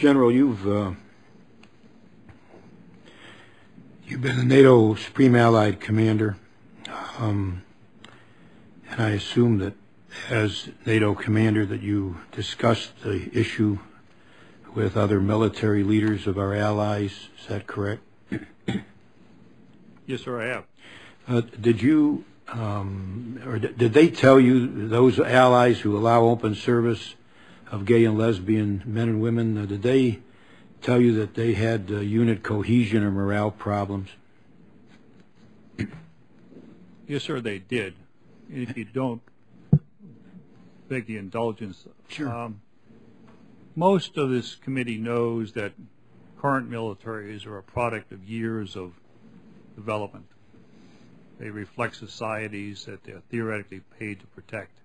General, you've been a NATO Supreme Allied Commander, and I assume that as NATO Commander that you discussed the issue with other military leaders of our allies. Is that correct? Yes, sir, I have. Did you, or did they tell you, those allies who allow open service of gay and lesbian men and women, did they tell you that they had unit cohesion or morale problems? Yes, sir, they did. And if you don't beg the indulgence, sure. Most of this committee knows that current militaries are a product of years of development. They reflect societies that they're theoretically paid to protect.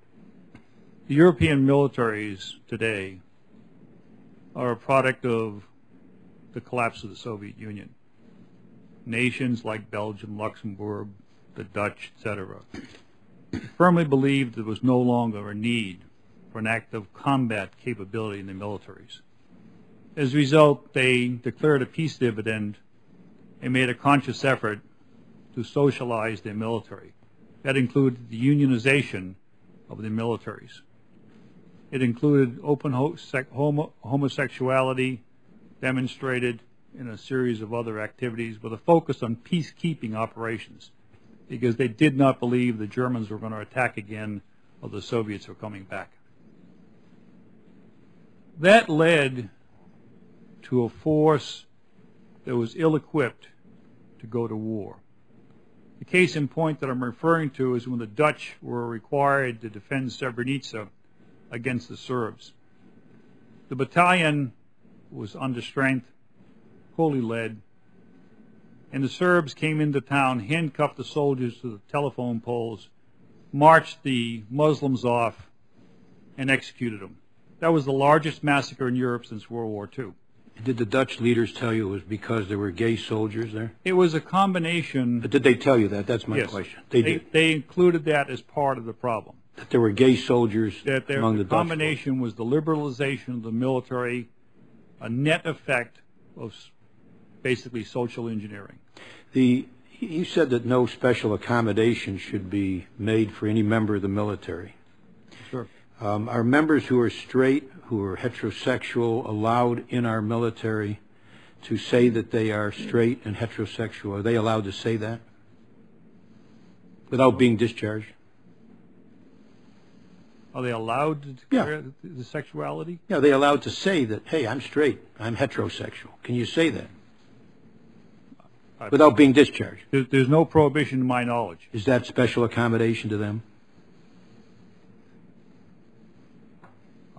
The European militaries today are a product of the collapse of the Soviet Union. Nations like Belgium, Luxembourg, the Dutch, etc., firmly believed there was no longer a need for an active combat capability in the militaries. As a result, they declared a peace dividend and made a conscious effort to socialize their military. That included the unionization of the militaries. It included open homosexuality demonstrated in a series of other activities with a focus on peacekeeping operations, because they did not believe the Germans were going to attack again or the Soviets were coming back. That led to a force that was ill-equipped to go to war. The case in point that I'm referring to is when the Dutch were required to defend Srebrenica against the Serbs. The battalion was under strength, poorly led, and the Serbs came into town, handcuffed the soldiers to the telephone poles, marched the Muslims off, and executed them. That was the largest massacre in Europe since World War II. Did the Dutch leaders tell you it was because there were gay soldiers there? It was a combination. But did they tell you that? That's my question. They did. They included that as part of the problem. That there were gay soldiers among the Dutch. The combination was the liberalization of the military, a net effect of basically social engineering. You said that no special accommodation should be made for any member of the military. Sure. Are members who are straight, who are heterosexual, allowed in our military to say that they are straight and heterosexual? Are they allowed to say that without being discharged? Are they allowed to declare the sexuality? Yeah, they're allowed to say that, hey, I'm straight, I'm heterosexual. Can you say that? Without being discharged? There's no prohibition to my knowledge. Is that special accommodation to them?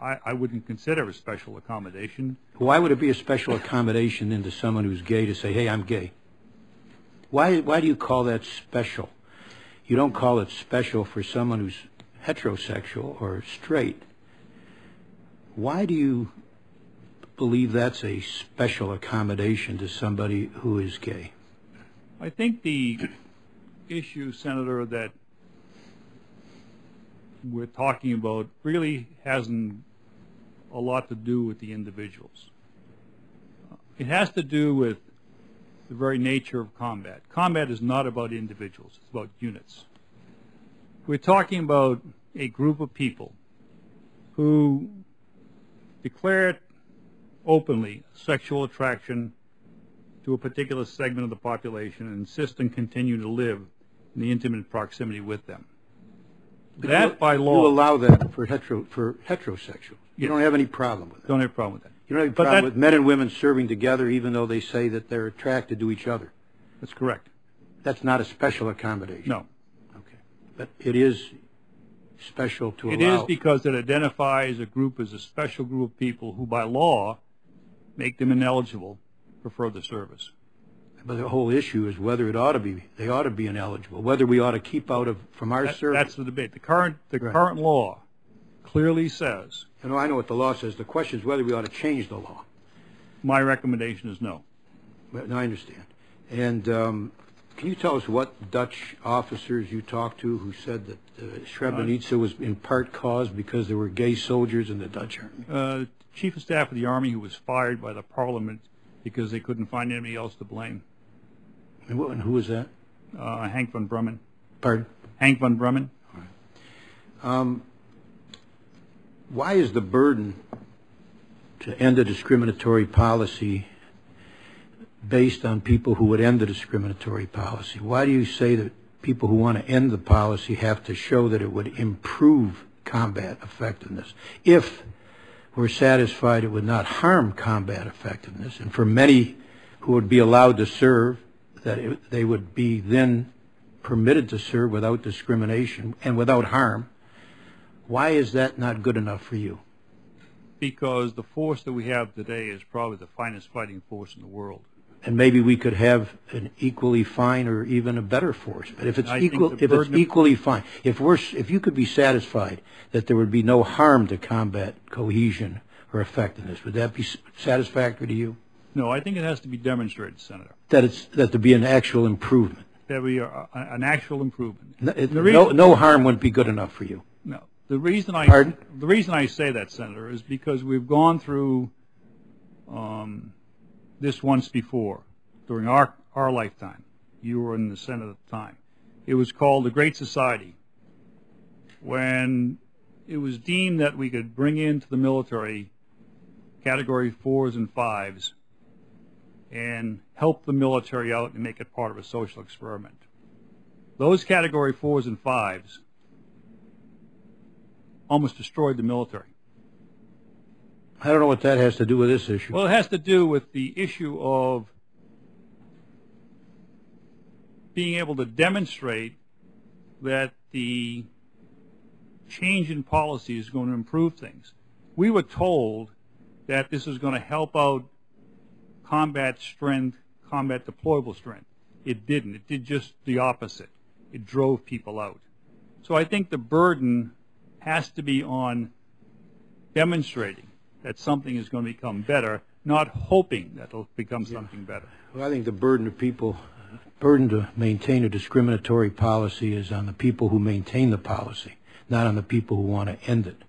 I wouldn't consider a special accommodation. Why would it be a special accommodation then to someone who's gay to say, hey, I'm gay? Why do you call that special? You don't call it special for someone who's heterosexual or straight. Why do you believe that's a special accommodation to somebody who is gay? I think the issue, Senator, that we're talking about really hasn't a lot to do with the individuals. It has to do with the very nature of combat. Combat is not about individuals, it's about units. We're talking about a group of people who declare openly sexual attraction to a particular segment of the population and insist and continue to live in the intimate proximity with them. But that, by law, you allow that for heterosexuals. You don't have any problem with that. Don't have a problem with that. You don't have a problem with men and women serving together even though they say that they're attracted to each other. That's correct. That's not a special accommodation. No. Okay. But it is special to allow. It is because it identifies a group as a special group of people who, by law, make them ineligible for further service. But the whole issue is whether they ought to be ineligible, whether we ought to keep out of from our service. That's the debate. The current law clearly says. I know what the law says. The question is whether we ought to change the law. My recommendation is no. But, no, I understand. And Can you tell us what Dutch officers you talked to who said that Srebrenica was in part caused because there were gay soldiers in the Dutch army? Chief of Staff of the Army who was fired by the Parliament because they couldn't find anybody else to blame. And who was that? Hank von Brummen. Pardon? Hank von Brummen. All right. Why is the burden to end a discriminatory policy based on people who would end the discriminatory policy? Why do you say that people who want to end the policy have to show that it would improve combat effectiveness if we're satisfied it would not harm combat effectiveness, and for many who would be allowed to serve, that they would be then permitted to serve without discrimination and without harm? Why is that not good enough for you? Because the force that we have today is probably the finest fighting force in the world. And maybe we could have an equally fine or even a better force. But if it's equally fine, if you could be satisfied that there would be no harm to combat cohesion or effectiveness, would that be satisfactory to you? No, I think it has to be demonstrated, Senator. That there be an actual improvement. That we are an actual improvement. No harm wouldn't be good enough for you. No. The reason I say that, Senator, is because we've gone through this once before during our lifetime. You were in the Senate at the time. It was called the Great Society, when it was deemed that we could bring into the military Category 4s and 5s and help the military out and make it part of a social experiment. Those Category 4s and 5s almost destroyed the military. I don't know what that has to do with this issue. Well, it has to do with the issue of being able to demonstrate that the change in policy is going to improve things. We were told that this is going to help out combat strength, combat deployable strength. It didn't. It did just the opposite. It drove people out. So I think the burden has to be on demonstrating that something is going to become better, not hoping that it'll become something better. Well, I think the burden to maintain a discriminatory policy is on the people who maintain the policy, not on the people who want to end it.